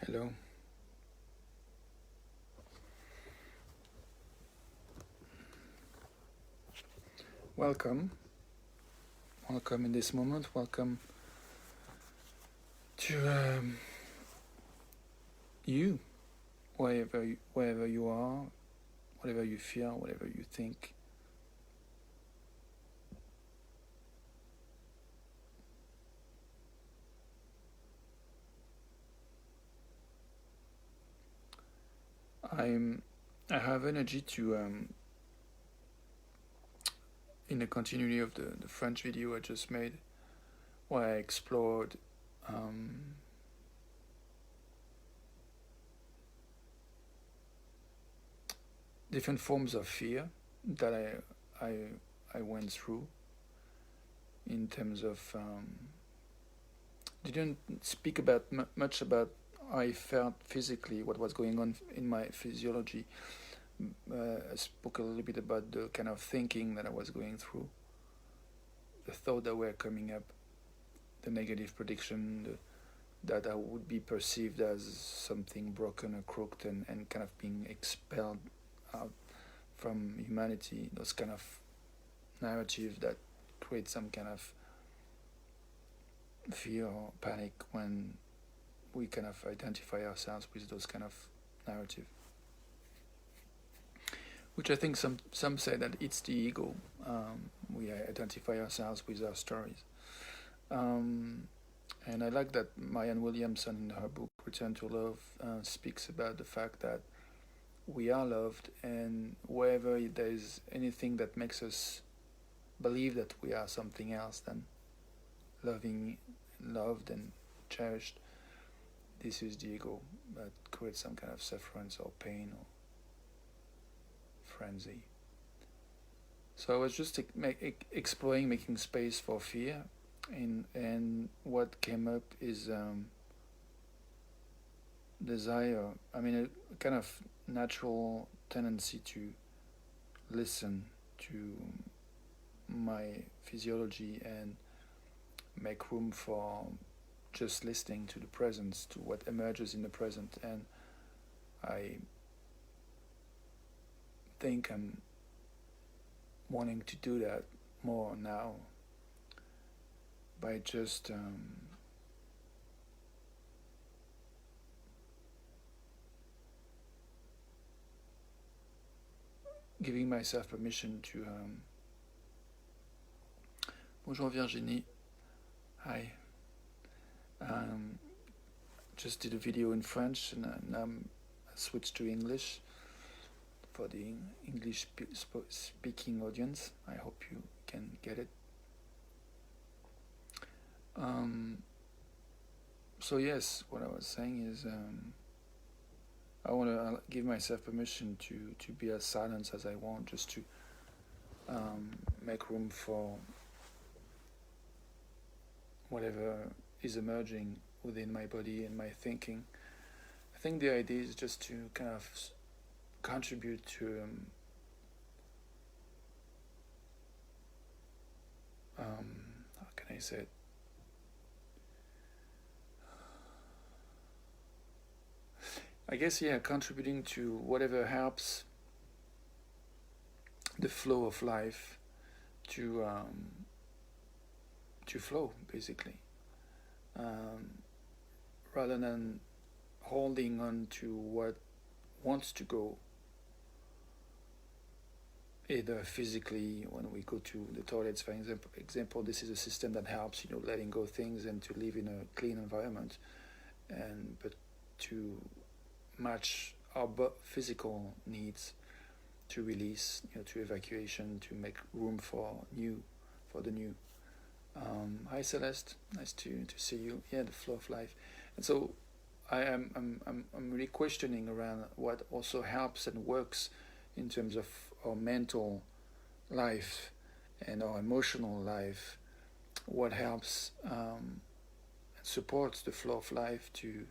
Hello. Welcome. Welcome in this moment. Welcome to you, wherever you are, whatever you feel, whatever you think. I'm. I have energy to in the continuity of the French video I just made, where I explored um, different forms of fear that I went through in terms of didn't speak about much about how I felt physically, what was going on in my physiology. I spoke a little bit about the kind of thinking that I was going through, the thought that were coming up, the negative prediction, that I would be perceived as something broken or crooked and kind of being expelled out from humanity, those kind of narrative that create some kind of fear or panic when we kind of identify ourselves with those kind of narrative. Which I think some say that it's the ego. We identify ourselves with our stories. And I like that Marianne Williamson in her book Return to Love speaks about the fact that we are loved, and wherever there is anything that makes us believe that we are something else than loved and cherished, this is the ego that creates some kind of sufferance or pain or frenzy. So I was just exploring, making space for fear, and what came up is desire. I mean, a kind of natural tendency to listen to my physiology and make room for just listening to the presence, to what emerges in the present. And I think I'm wanting to do that more now by just giving myself permission to Bonjour Virginie. Hi. Just did a video in French and I'm switched to English for the English speaking audience. I hope you can get it. So yes, what I was saying is I want to give myself permission to be as silent as I want, just to make room for whatever is emerging within my body and my thinking. I think the idea is just to kind of contribute to how can I say it? I guess, yeah, contributing to whatever helps the flow of life to flow, basically, rather than holding on to what wants to go, either physically when we go to the toilets, for example. This is a system that helps, letting go things and to live in a clean environment, and but to match our physical needs, to release, to evacuation, to make room for the new. Hi Celeste, nice to see you. Yeah, the flow of life. And so I'm really questioning around what also helps and works in terms of our mental life and our emotional life. What helps and supports the flow of life to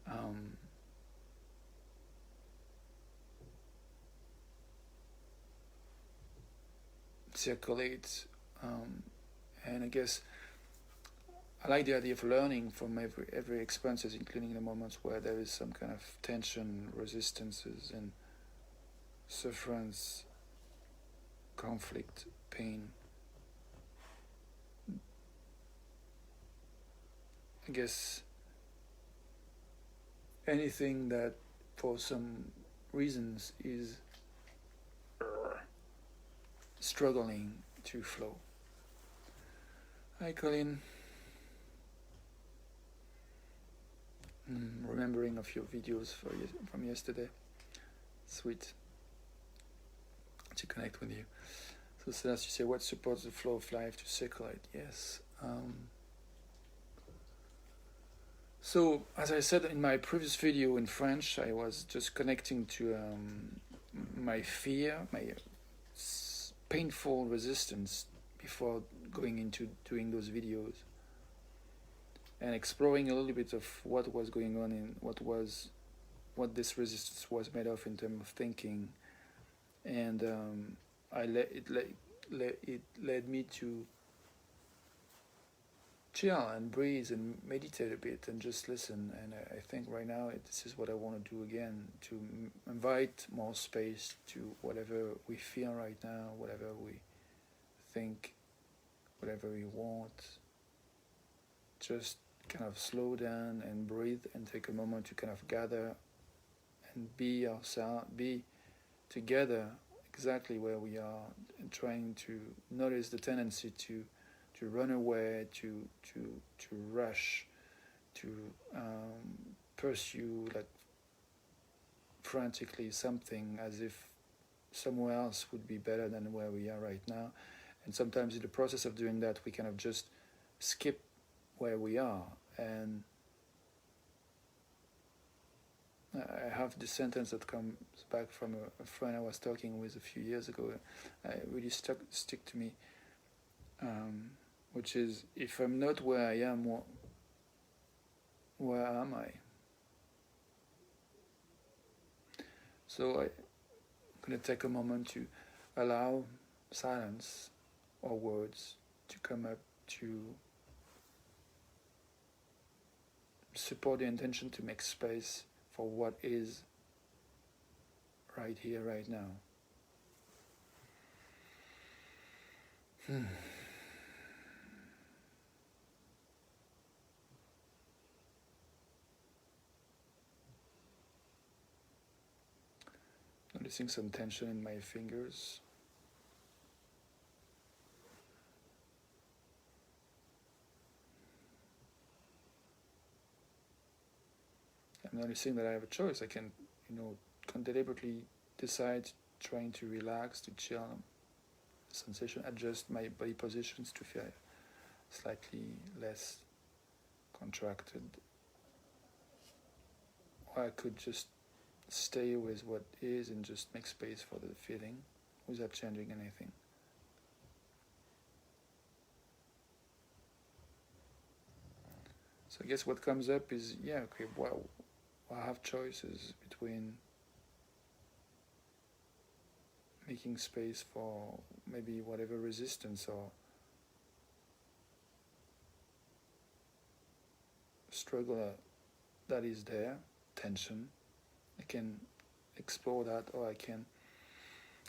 um, circulate, and I guess I like the idea of learning from every experiences, including the moments where there is some kind of tension, resistances, and sufferance, conflict, pain. I guess anything that for some reasons is struggling to flow. Hi Colin. Remembering of your videos from yesterday. Sweet to connect with you. So as you say, what supports the flow of life to circulate? Yes. So as I said in my previous video in French, I was just connecting to my fear, my painful resistance before going into doing those videos, and exploring a little bit of what was going on and what this resistance was made of in terms of thinking, and it led me to chill and breathe and meditate a bit and just listen. And I think right now this is what I want to do again, to invite more space to whatever we feel right now, whatever we think, whatever we want. Just kind of slow down and breathe and take a moment to kind of gather and be together exactly where we are, and trying to notice the tendency to run away, to rush, to pursue like frantically something as if somewhere else would be better than where we are right now. And sometimes in the process of doing that, we kind of just skip where we are. And I have this sentence that comes back from a friend I was talking with a few years ago. It really stick to me, which is, if I'm not where I am, where am I? So I'm going to take a moment to allow silence or words to come up to support the intention to make space for what is right here, right now. Noticing some tension in my fingers. I'm noticing that I have a choice. I can, deliberately decide trying to relax, to chill, sensation, adjust my body positions to feel slightly less contracted. Or I could just stay with what is and just make space for the feeling without changing anything. So I guess what comes up is, well, I have choices between making space for maybe whatever resistance or struggle that is there, tension. I can explore that, or I can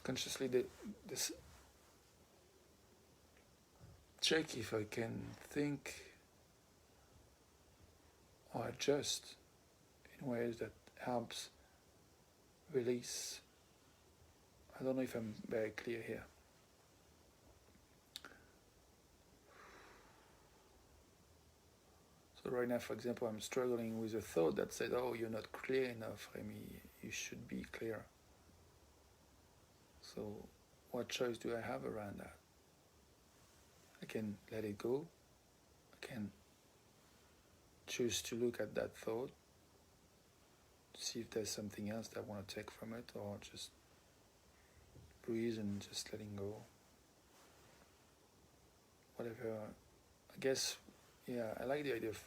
consciously check if I can think or adjust in ways that helps release. I don't know if I'm very clear here. So right now, for example, I'm struggling with a thought that said, "Oh, you're not clear enough, Remy. You should be clear." So what choice do I have around that? I can let it go. I can choose to look at that thought, see if there's something else that I want to take from it, or just breathe and just letting go. Whatever. I guess, I like the idea of,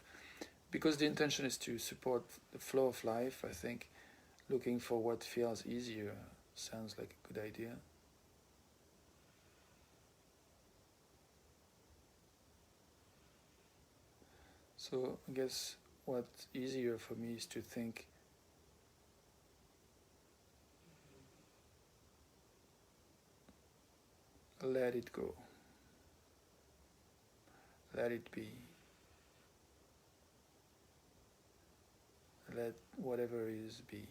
because the intention is to support the flow of life, I think looking for what feels easier sounds like a good idea. So I guess what's easier for me is to think, let it go, let it be, let whatever is be.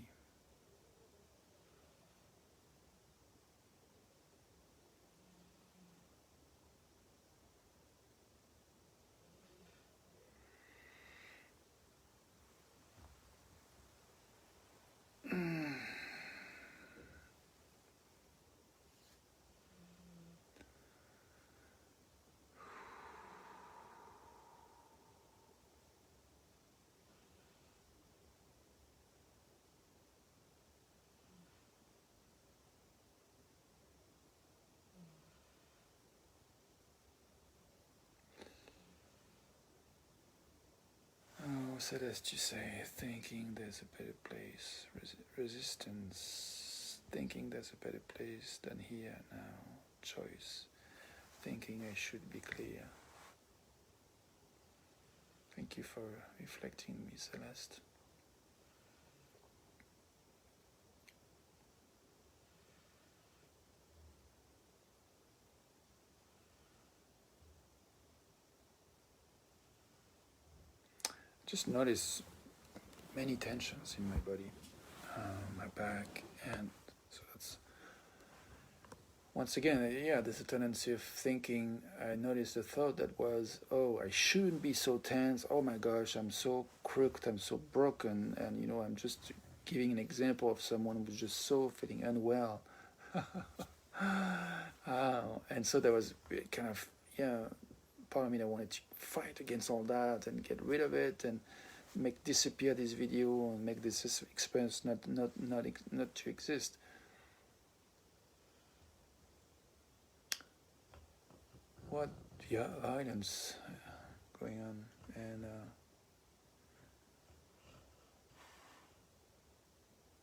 Oh, Celeste, you say, thinking there's a better place, resistance, thinking there's a better place than here now, choice, thinking I should be clear. Thank you for reflecting me, Celeste. Just notice many tensions in my body, my back, and so that's once again, yeah, there's a tendency of thinking. I noticed a thought that was, oh, I shouldn't be so tense. Oh my gosh, I'm so crooked, I'm so broken, and I'm just giving an example of someone who's just so feeling unwell. And so there was kind of, yeah, part of me that wanted to fight against all that and get rid of it and make disappear this video and make this experience not to exist. What violence going on, and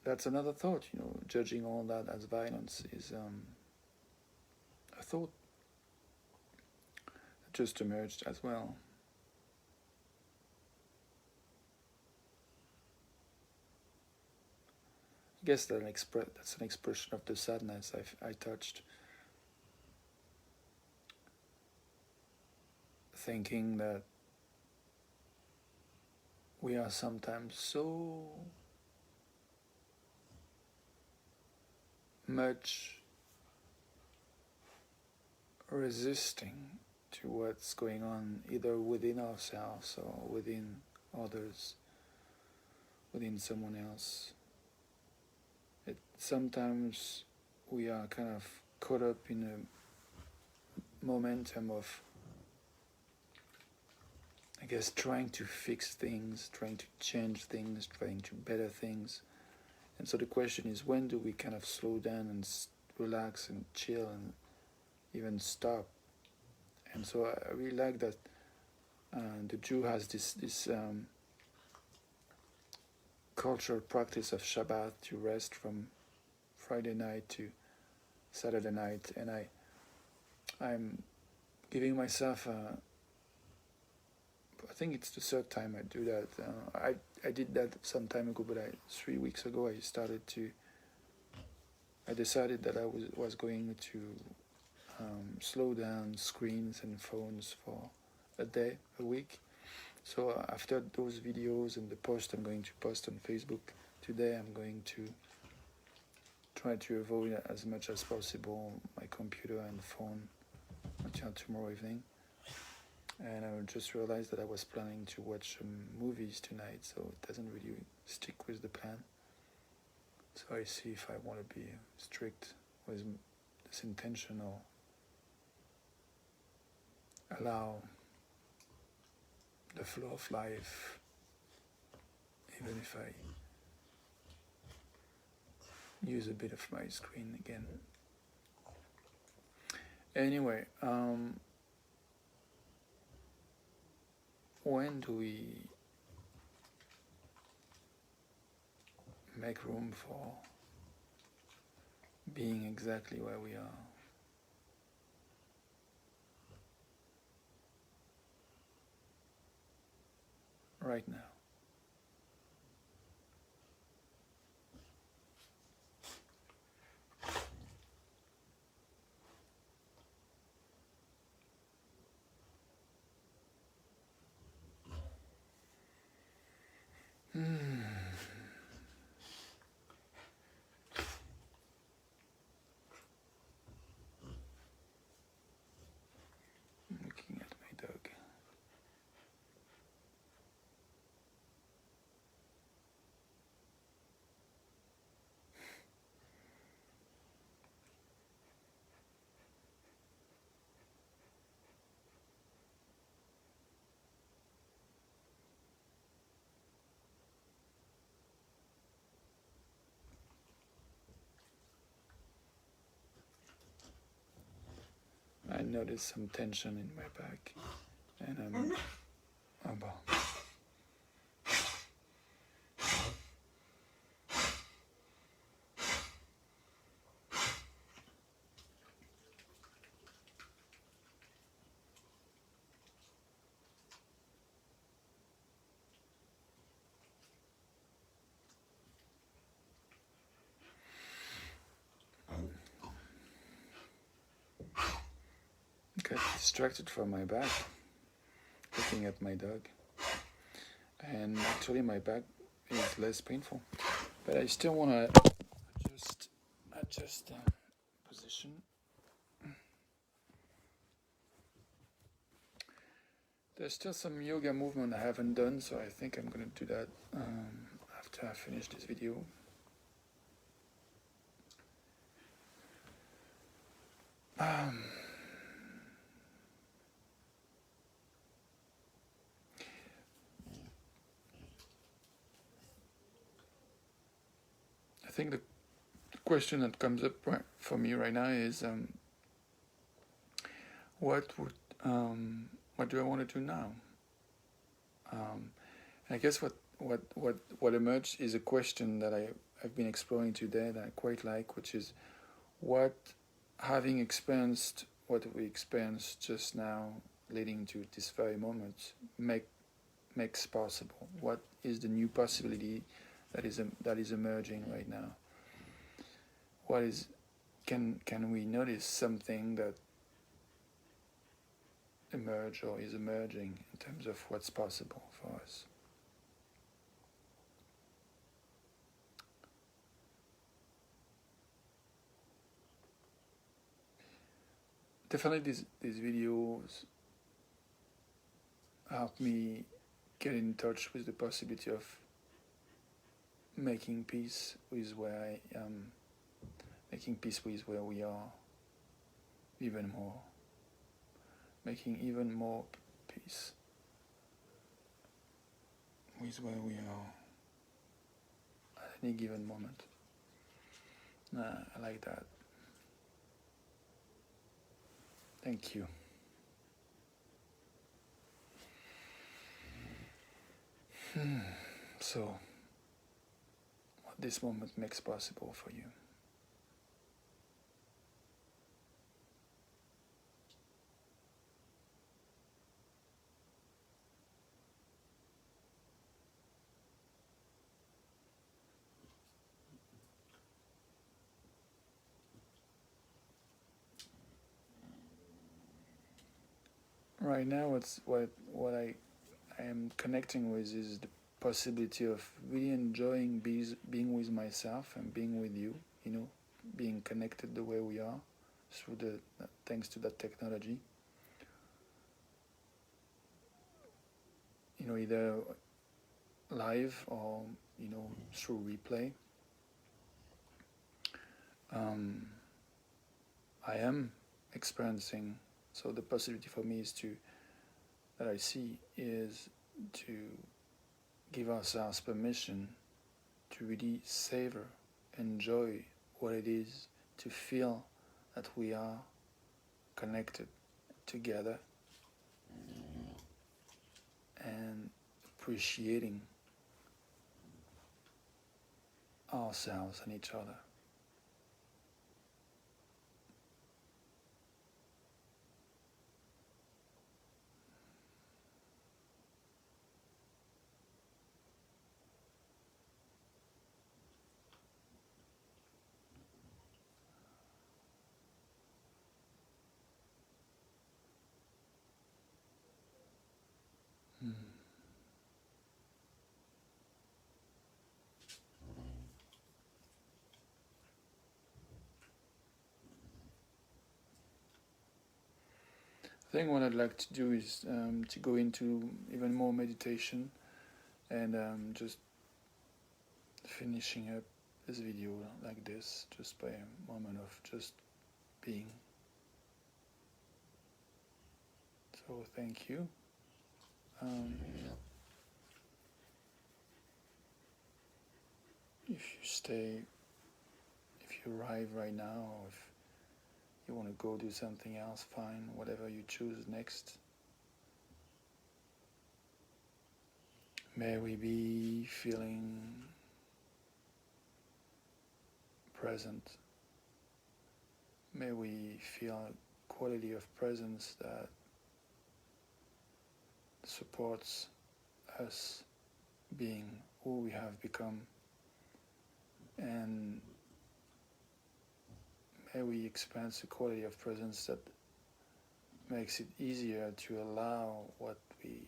that's another thought. Judging all that as violence is a thought that just emerged as well. I guess that's an expression of the sadness I touched. Thinking that we are sometimes so much resisting to what's going on, either within ourselves or within others, within someone else. Sometimes we are kind of caught up in a momentum of, I guess, trying to fix things, trying to change things, trying to better things. And so the question is, when do we kind of slow down and relax and chill and even stop? And so I really like that the Jew has this cultural practice of Shabbat, to rest from Friday night to Saturday night, and I'm giving myself I think it's the third time I do that. I did that some time ago, but 3 weeks ago I decided that I was going to slow down screens and phones for a week. So after those videos and the post I'm going to post on Facebook today, I'm going to try to avoid as much as possible my computer and phone until tomorrow evening. And I just realized that I was planning to watch some movies tonight, so it doesn't really stick with the plan. So I see if I want to be strict with this intention or allow the flow of life, even if I use a bit of my screen again. Anyway, when do we make room for being exactly where we are? right now. Looking at my dog. I noticed some tension in my back, and I'm about. Got distracted from my back, looking at my dog, and actually my back is less painful, but I still want to adjust position. There's still some yoga movement I haven't done, so I think I'm gonna do that after I finish this video. I think the question that comes up for me right now is what do I want to do now? I guess what emerged is a question that I've been exploring today that I quite like, which is what, having experienced what we experienced just now, leading to this very moment, makes possible. What is the new possibility that is emerging right now? What is can we notice something that emerge or is emerging in terms of what's possible for us? Definitely these videos help me get in touch with the possibility of making peace with where I am, making peace with where we are even more, making even more peace with where we are at any given moment. I like that. Thank you. So, what this moment makes possible for you? Right now, what I am connecting with is the possibility of really enjoying being with myself and being with you. You know, being connected the way we are through thanks to that technology. You know, either live or through replay. I am experiencing. So the possibility for me that I see is to give ourselves permission to really savor, enjoy what it is to feel that we are connected together and appreciating ourselves and each other. thing what I'd like to do is to go into even more meditation and just finishing up this video like this, just by a moment of just being. So thank you. If you stay, if you arrive right now, or if you want to go do something else, fine, whatever you choose next. May we be feeling present. May we feel a quality of presence that supports us being who we have become. And may we experience a quality of presence that makes it easier to allow what we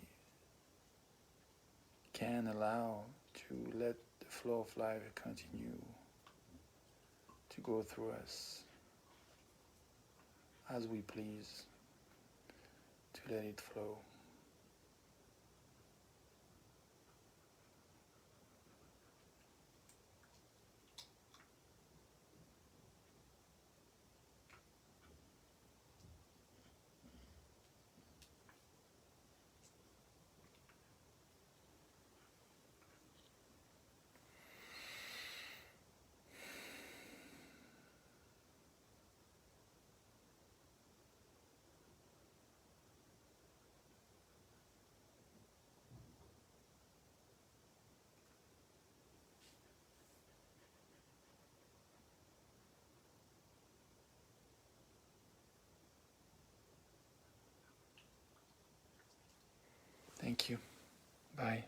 can allow, to let the flow of life continue to go through us as we please, to let it flow. Thank you. Bye.